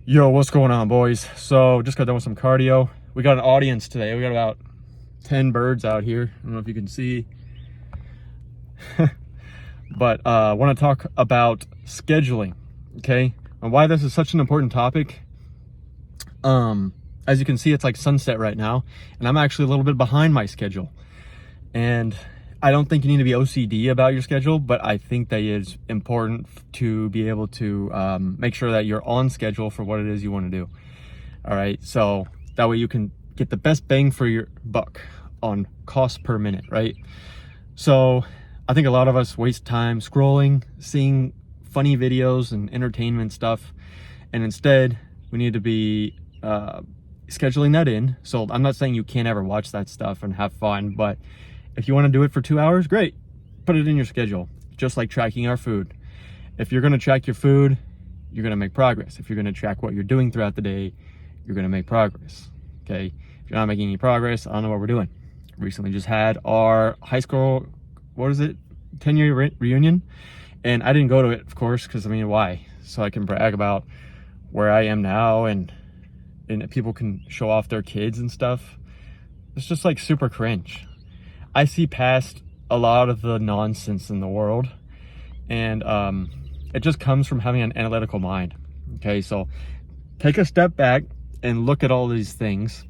Yo, what's going on, boys? So just got done with some cardio. We got an audience today. We got about 10 birds out here. I don't know if you can see. But I want to talk about scheduling, okay? And why this is such an important topic. As you can see, it's like sunset right now, and I'm actually a little bit behind my schedule. And I don't think you need to be OCD about your schedule, but I think that it's important to be able to make sure that you're on schedule for what it is you want to do. All right, so that way you can get the best bang for your buck on cost per minute, right? So I think a lot of us waste time scrolling, seeing funny videos and entertainment stuff, and instead we need to be scheduling that in. So I'm not saying you can't ever watch that stuff and have fun, but if you want to do it for 2 hours, great. Put it in your schedule, just like tracking our food. If you're going to track your food, you're going to make progress. If you're going to track what you're doing throughout the day, you're going to make progress, okay? If you're not making any progress, I don't know what we're doing. Recently just had our high school, 10-year reunion, and I didn't go to it, of course, because, I mean, why? So I can brag about where I am now, and people can show off their kids and stuff. It's just like super cringe. I see past a lot of the nonsense in the world, and it just comes from having an analytical mind. Okay, so take a step back and look at all these things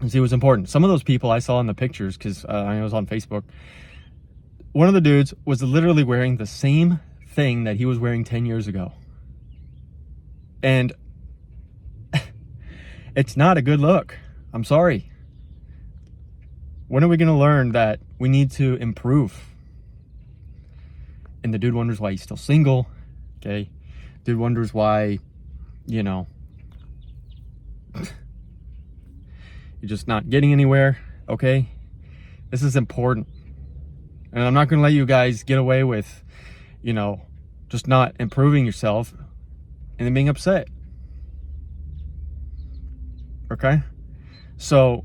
and see what's important. Some of those people I saw in the pictures, because I was on Facebook, one of the dudes was literally wearing the same thing that he was wearing 10 years ago. And it's not a good look. I'm sorry. When are we going to learn that we need to improve? And the dude wonders why he's still single, okay? Dude wonders why, you're just not getting anywhere, okay? This is important. And I'm not going to let you guys get away with, just not improving yourself and then being upset. Okay? So,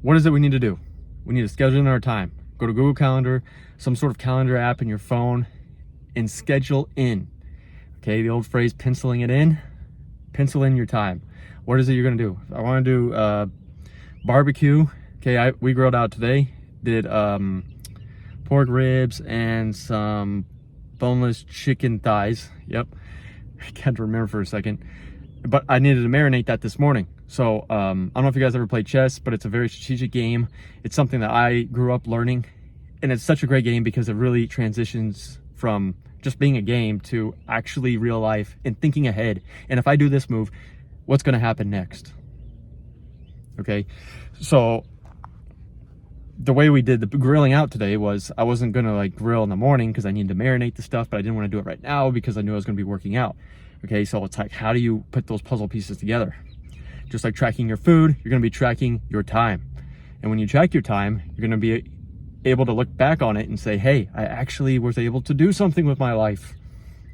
what is it we need to do? We need to schedule in our time. Go to Google Calendar, some sort of calendar app in your phone, and schedule in. Okay, the old phrase, penciling it in. Pencil in your time. What is it you're gonna do? I wanna do barbecue. Okay, we grilled out today. Did pork ribs and some boneless chicken thighs. Yep, I can't remember for a second. But I needed to marinate that this morning. So I don't know if you guys ever played chess, but it's a very strategic game. It's something that I grew up learning, and it's such a great game because it really transitions from just being a game to actually real life and thinking ahead. And if I do this move, what's going to happen next? Okay, so the way we did the grilling out today was I wasn't going to grill in the morning because I needed to marinate the stuff, but I didn't want to do it right now because I knew I was going to be working out. Okay, so it's like, how do you put those puzzle pieces together? Just like tracking your food, you're going to be tracking your time. And when you track your time, you're going to be able to look back on it and say, hey, I actually was able to do something with my life.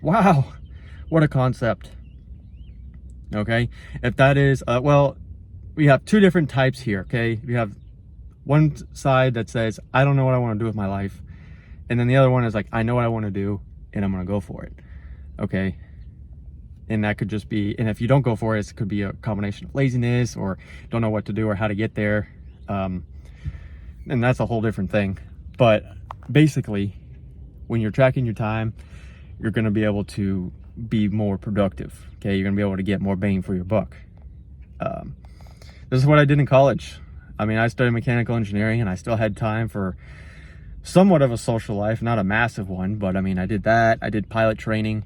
Wow, what a concept. Okay, if that is, we have two different types here, okay? We have one side that says, I don't know what I want to do with my life. And then the other one is like, I know what I want to do and I'm going to go for it. Okay. And that could just be, and if you don't go for it, it could be a combination of laziness or don't know what to do or how to get there. And that's a whole different thing. But basically, when you're tracking your time, you're going to be able to be more productive. Okay, you're going to be able to get more bang for your buck. This is what I did in college. I mean, I studied mechanical engineering and I still had time for somewhat of a social life, not a massive one, but I mean, I did that. I did pilot training.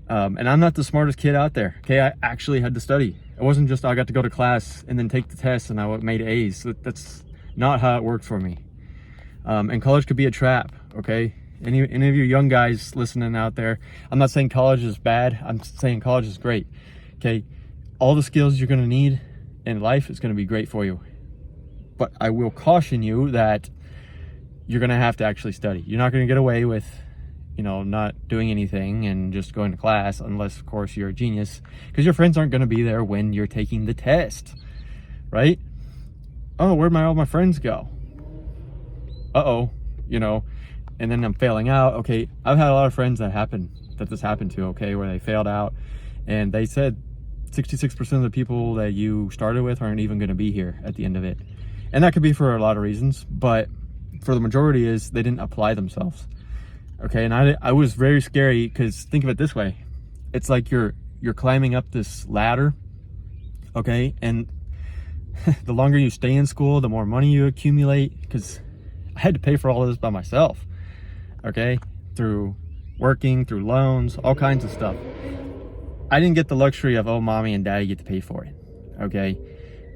And I'm not the smartest kid out there. Okay, I actually had to study. It wasn't just I got to go to class and then take the test and I made A's. That's not how it worked for me. And college could be a trap. Okay, any of you young guys listening out there, I'm not saying college is bad. I'm saying college is great. Okay, all the skills you're going to need in life is going to be great for you. But I will caution you that you're going to have to actually study. You're not going to get away with not doing anything and just going to class unless, of course, you're a genius, because your friends aren't going to be there when you're taking the test, right? Oh, where'd all my friends go? Uh-oh, and then I'm failing out. Okay, I've had a lot of friends that this happened to, okay, where they failed out and they said 66% of the people that you started with aren't even going to be here at the end of it. And that could be for a lot of reasons, but for the majority is they didn't apply themselves. Okay, and I was very scary, because think of it this way. It's like you're climbing up this ladder, okay? And the longer you stay in school, the more money you accumulate, because I had to pay for all of this by myself, okay? Through working, through loans, all kinds of stuff. I didn't get the luxury of, oh, mommy and daddy get to pay for it, okay?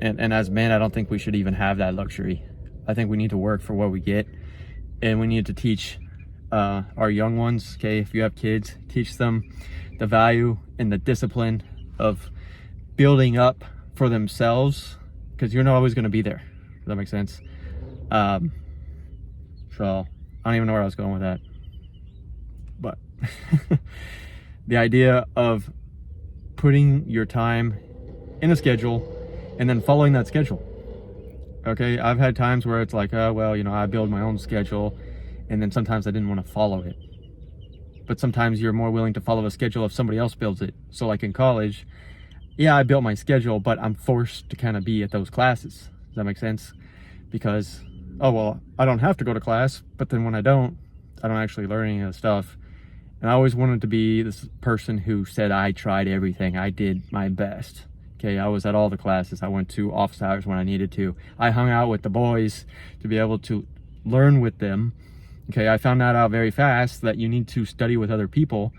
And as men, I don't think we should even have that luxury. I think we need to work for what we get, and we need to teach our young ones, okay? If you have kids, teach them the value and the discipline of building up for themselves, because you're not always going to be there. Does that make sense? So I don't even know where I was going with that, but the idea of putting your time in a schedule and then following that schedule. Okay, I've had times where it's like, well, you know, I build my own schedule, and then sometimes I didn't want to follow it. But sometimes you're more willing to follow a schedule if somebody else builds it. So like in college, yeah, I built my schedule, but I'm forced to kind of be at those classes. Does that make sense? Because, oh, well, I don't have to go to class, but then when I don't actually learn any of the stuff. And I always wanted to be this person who said I tried everything. I did my best. Okay, I was at all the classes. I went to office hours when I needed to. I hung out with the boys to be able to learn with them. Okay, I found that out very fast that you need to study with other people.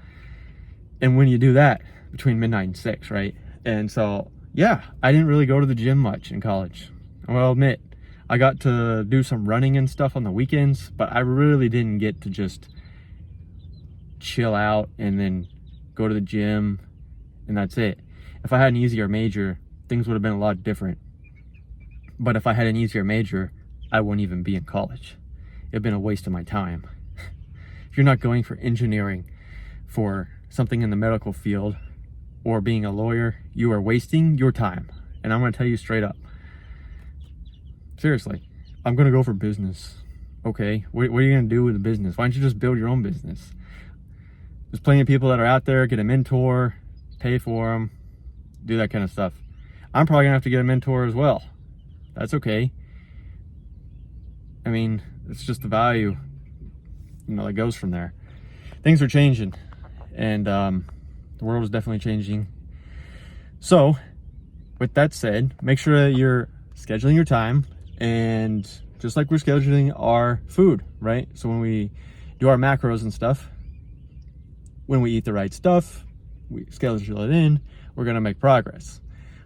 And when you do that, between midnight and 6, right? And so, yeah, I didn't really go to the gym much in college. I'll admit, I got to do some running and stuff on the weekends, but I really didn't get to just chill out and then go to the gym, and that's it. If I had an easier major, things would have been a lot different. But if I had an easier major, I wouldn't even be in college. It'd been a waste of my time. If you're not going for engineering, for something in the medical field, or being a lawyer, you are wasting your time. And I'm going to tell you straight up. Seriously, I'm going to go for business. Okay, what are you going to do with the business? Why don't you just build your own business? There's plenty of people that are out there, get a mentor, pay for them, do that kind of stuff. I'm probably going to have to get a mentor as well. That's okay. I mean, it's just the value, you know, that goes from there. Things are changing, and the world is definitely changing. So, with that said, make sure that you're scheduling your time, and just like we're scheduling our food, right? So when we do our macros and stuff, when we eat the right stuff, we schedule it in, we're going to make progress.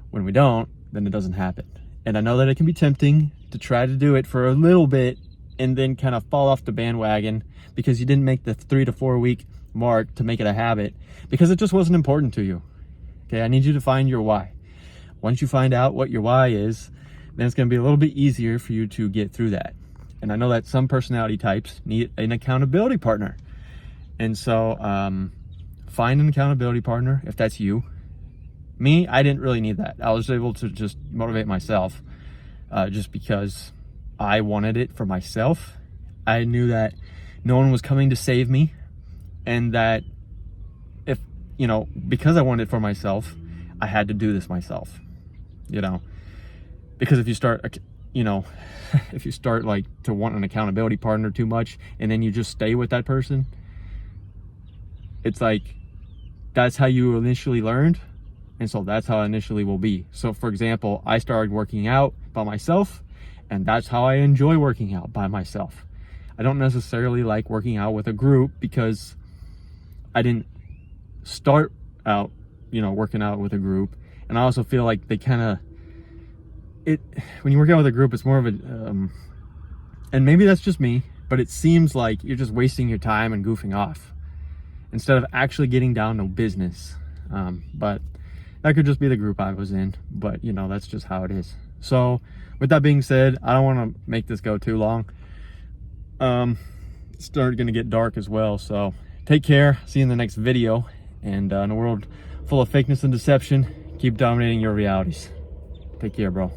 When we don't, then it doesn't happen. And I know that it can be tempting to try to do it for a little bit and then kind of fall off the bandwagon because you didn't make the 3 to 4 week mark to make it a habit, because it just wasn't important to you. Okay, I need you to find your why. Once you find out what your why is, then it's going to be a little bit easier for you to get through that. And I know that some personality types need an accountability partner. And so find an accountability partner if that's you. Me, I didn't really need that. I was able to just motivate myself just because I wanted it for myself. I knew that no one was coming to save me, and that if, you know, because I wanted it for myself, I had to do this myself, you know, because if you start, you know, if you start like to want an accountability partner too much and then you just stay with that person, it's like, that's how you initially learned. And so that's how initially will be. So for example, I started working out by myself, and that's how I enjoy working out by myself. I don't necessarily like working out with a group because I didn't start out, you know, working out with a group. And I also feel like they kind of, when you work out with a group, it's more of a, and maybe that's just me, but it seems like you're just wasting your time and goofing off instead of actually getting down to business. But that could just be the group I was in, but you know, that's just how it is. So with that being said, I don't want to make this go too long. It's starting to get dark as well. So take care. See you in the next video. And in a world full of fakeness and deception, keep dominating your realities. Take care, bro.